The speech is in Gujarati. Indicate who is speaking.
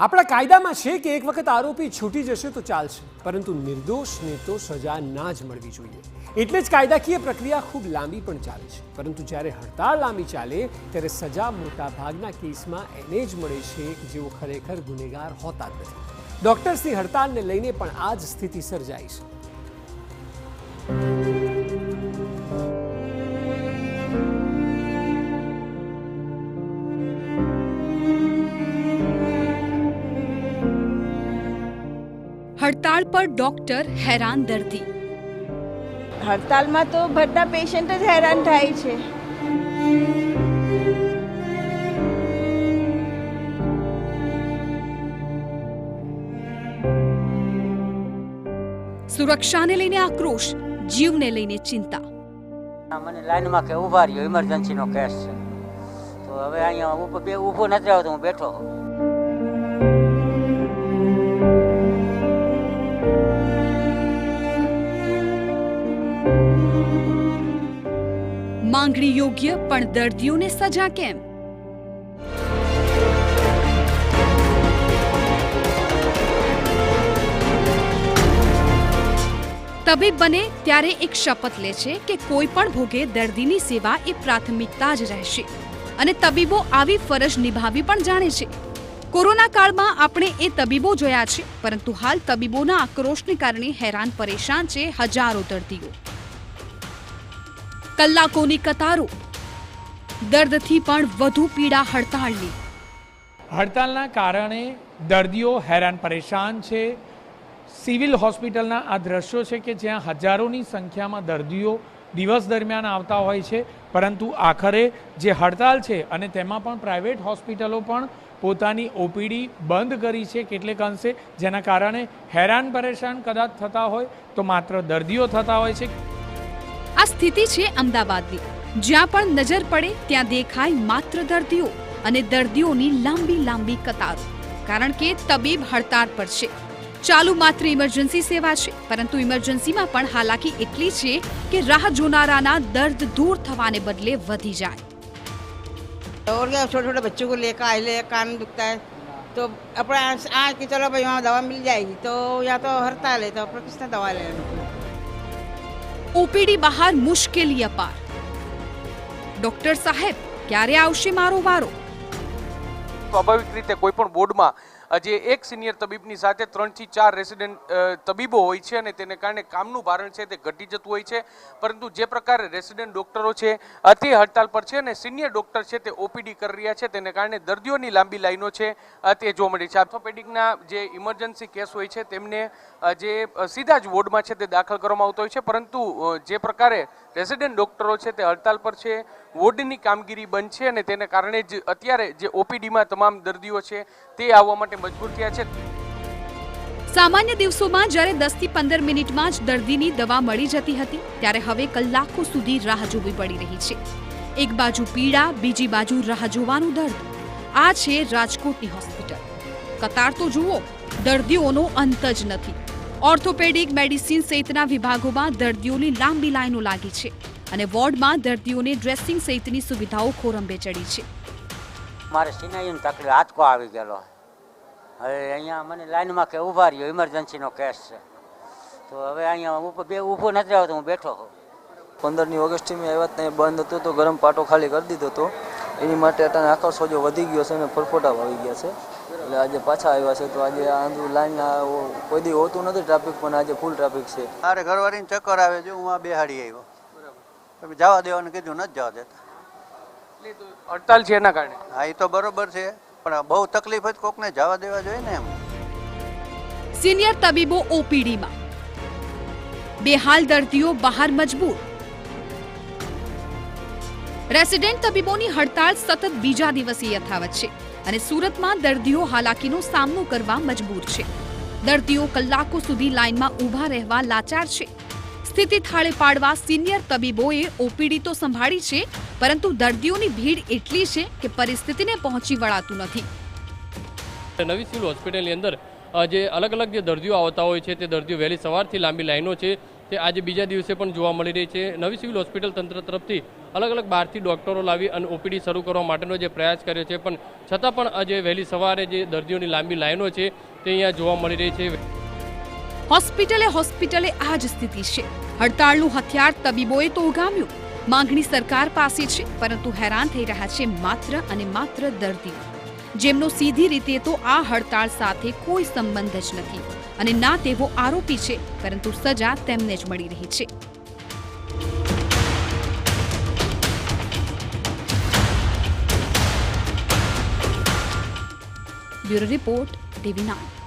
Speaker 1: આપણા કાયદામાં છે કે એક વખત આરોપી છૂટી જશે તો ચાલશે, પરંતુ નિર્દોષને તો સજા ના જ મળવી જોઈએ. એટલે જ કાયદાકીય પ્રક્રિયા ખૂબ લાંબી પણ ચાલે છે. પરંતુ જ્યારે હડતાળ લાંબી ચાલે ત્યારે સજા મોટા ભાગના કેસમાં એને જ મળે છે જેઓ ખરેખર ગુનેગાર હોતા જ નથી. ડોક્ટર્સની હડતાળને લઈને પણ આ જ સ્થિતિ સર્જાઈ છે.
Speaker 2: હડતાળ પર ડોક્ટર હેરાન, દર્દી
Speaker 3: હડતાલમાં તો બધા પેશન્ટ જ હેરાન થાય છે.
Speaker 2: સુરક્ષાને લઈને આક્રોશ, જીવને લઈને ચિંતા.
Speaker 4: મને લાઈનમાં કે ઊભા રહ્યો, ઇમરજન્સીનો કેસ છે તો હવે અહીંયા ઊભો નથી આવતો, હું બેઠો.
Speaker 2: માંગણી યોગ્ય, પણ દર્દીઓને સજા કેમ? તબીબ બને ત્યારે એક શપથ લે છે કે કોઈ પણ ભોગે દર્દીની સેવા એ પ્રાથમિકતા જ રહેશે, અને તબીબો આવી ફરજ નિભાવી પણ જાણે છે. કોરોના કાળમાં આપણે એ તબીબો જોયા છે, પરંતુ હાલ તબીબોના આક્રોશને કારણે હેરાન પરેશાન છે હજારો દર્દીઓ. કલાકોની કતારો, દર્દથી પણ વધુ પીડા હડતાળની.
Speaker 5: હડતાલના કારણે દર્દીઓ હેરાન પરેશાન છે. સિવિલ હોસ્પિટલના આ દ્રશ્યો છે કે જ્યાં હજારોની સંખ્યામાં દર્દીઓ દિવસ દરમિયાન આવતા હોય છે, પરંતુ આખરે જે હડતાલ છે અને તેમાં પણ પ્રાઇવેટ હોસ્પિટલો પણ પોતાની ઓપીડી બંધ કરી છે કેટલેક અંશે, જેના કારણે હેરાન પરેશાન કદાચ થતા હોય તો માત્ર દર્દીઓ થતા હોય છે.
Speaker 2: આ સ્થિતિ છે અમદાવાદની, જ્યાં પણ નજર પડે ત્યાં દેખાય માત્ર દર્દીઓ અને દર્દીઓની લાંબી લાંબી કતારો, કારણ કે તબીબ હડતાળ પર છે. ચાલુ માત્ર ઇમરજન્સી સેવા છે, પરંતુ ઇમરજન્સીમાં પણ હાલાકી એટલી છે કે રાહ જોનારાના દર્દ દૂર થવાને બદલે વધી જાય.
Speaker 3: और क्या छोटे छोटे बच्चों को लेकर आए ले, कान दुखता है तो अपने आज कि चलो भाई वहाँ दवा मिल जाएगी, तो यहाँ तो हड़ताल है तो अपने किसने दवा लेना.
Speaker 2: ઓપીડી બહાર મુશ્કેલી અપાર. ડોક્ટર સાહેબ, ક્યારે આવશે મારો વારો?
Speaker 6: સ્વાભાવિક રીતે કોઈ પણ બોર્ડમાં જે એક સિનિયર તબીબની સાથે 3 થી 4 રેસિડેન્ટ તબીબો હોય છે અને તેને કારણે કામનું ભારણ છે તે ઘટી જતું હોય છે. પરંતુ જે પ્રકારે રેસિડેન્ટ ડોક્ટરો છે તે હડતાલ પર છે અને સિનિયર ડોક્ટર છે તે ઓપીડી કરી રહ્યા છે, તેને કારણે દર્દીઓની લાંબી લાઈનો છે તે જોવા મળી છે. ઓર્થોપેડિકના જે ઇમરજન્સી કેસ હોય છે તેમને જે સીધા જ વોર્ડમાં છે તે દાખલ કરવામાં આવતો હોય છે, પરંતુ જે પ્રકારે રેસિડેન્ટ ડોક્ટરો છે તે હડતાલ પર છે, વોર્ડની કામગીરી બંધ છે અને તેને કારણે જ અત્યારે જે ઓપીડીમાં તમામ દર્દીઓ છે તે આવવા માટે મજબૂર થયા છે.
Speaker 2: સામાન્ય દિવસોમાં જ્યારે 10 થી 15 મિનિટમાં જ દર્દીની દવા મળી જતી હતી, ત્યારે હવે કલાકો સુધી રાહ જોવી પડી રહી છે. એક બાજુ પીડા, બીજી બાજુ રાહ જોવાનું દર્દ. આ છે રાજકોટની હોસ્પિટલ. કતાર તો જુઓ, દર્દીઓનો અંત જ નથી. ઓર્થોપેડિક, મેડિસિન સહિતના વિભાગોમાં દર્દીઓની લાંબી લાઈનો લાગી છે અને વોર્ડમાં દર્દીઓને ડ્રેસિંગ સહિતની સુવિધાઓ ખોરંભે ચડી છે.
Speaker 4: મારે સિનાઈની તકલીફ આંચકો આવી ગયેલો. હવે અહીંયા મને લાઈનમાં કે ઊભા રહ્યો, ઇમરજન્સીનો કેસ છે તો હવે અહીંયા ઊભો નથી આવતો, હું બેઠો.
Speaker 7: 15મી ઓગસ્ટથી મેં આવ્યા ત્યાં બંધ હતો તો ગરમ પાટો ખાલી કરી દીધો હતો. એની માટે અત્યારે આખો સોજો વધી ગયો છે અને ફરફોટા આવી ગયા છે. એટલે આજે પાછા આવ્યા છે તો આજે આ લાઈન કોઈ દી હોતું નથી ટ્રાફિક, પણ આજે ફૂલ ટ્રાફિક છે.
Speaker 8: મારે ઘરવાળીને ચક્કર આવે છે, હું આ બેહાડી આવ્યો. બરાબર, જવા દેવાનું કીધું, નથી જવા દેતા.
Speaker 6: હડતાલ છે એના કારણે.
Speaker 8: હા, એ તો બરોબર છે, પણ બહુ તકલીફ જ કોકને જવા દેવા જોઈએ ને એમ.
Speaker 2: સિનિયર તબીબો ઓપીડીમાં, બેહાલ દર્દીઓ બહાર મજબૂર. રેસિડેન્ટ તબીબોની હડતાળ સતત બીજા દિવસે યથાવત છે અને સુરતમાં દર્દીઓ હાલાકીનો સામનો કરવા મજબૂર છે. દર્દીઓ કલાકો સુધી લાઈનમાં ઊભા રહેવા લાચાર છે. સ્થિતિ થાળે પાડવા સિનિયર તબીબોએ ઓપીડી તો સંભાળી છે, પરંતુ દર્દીઓની ભીડ એટલી છે કે પરિસ્થિતિને પહોંચી વળાતું નથી.
Speaker 9: નવી સિવિલ હોસ્પિટલની અંદર જે અલગ અલગ જે દર્દીઓ આવતા હોય છે તે દર્દીઓ વહેલી સવારથી લાંબી લાઈનો છે તે આજે બીજા દિવસે પણ જોવા મળી રહી છે. નવી સિવિલ હોસ્પિટલ તંત્ર તરફથી અલગ અલગ બહારથી ડૉક્ટરો લાવી અને ઓપીડી શરૂ કરવા માટેનો જે પ્રયાસ કર્યો છે, પણ છતાં પણ આજે વહેલી સવારે જે દર્દીઓની લાંબી લાઈનો છે તે અહીંયા જોવા મળી રહી છે.
Speaker 2: હોસ્પિટલે આ જ સ્થિતિ છે. હડતાળનું હથિયાર તબીબોએ તો ઉગામ્યું. માંગણી સરકાર પાસે છે, પરંતુ હેરાન થઈ રહ્યા છે માત્ર અને માત્ર દર્દીઓ, જેમનો સીધી રીતે તો આ હડતાળ સાથે કોઈ સંબંધ જ નથી અને ના તેવો આરોપી છે, પરંતુ સજા તેમને જ મળી રહી છે. Bureau report, TV9.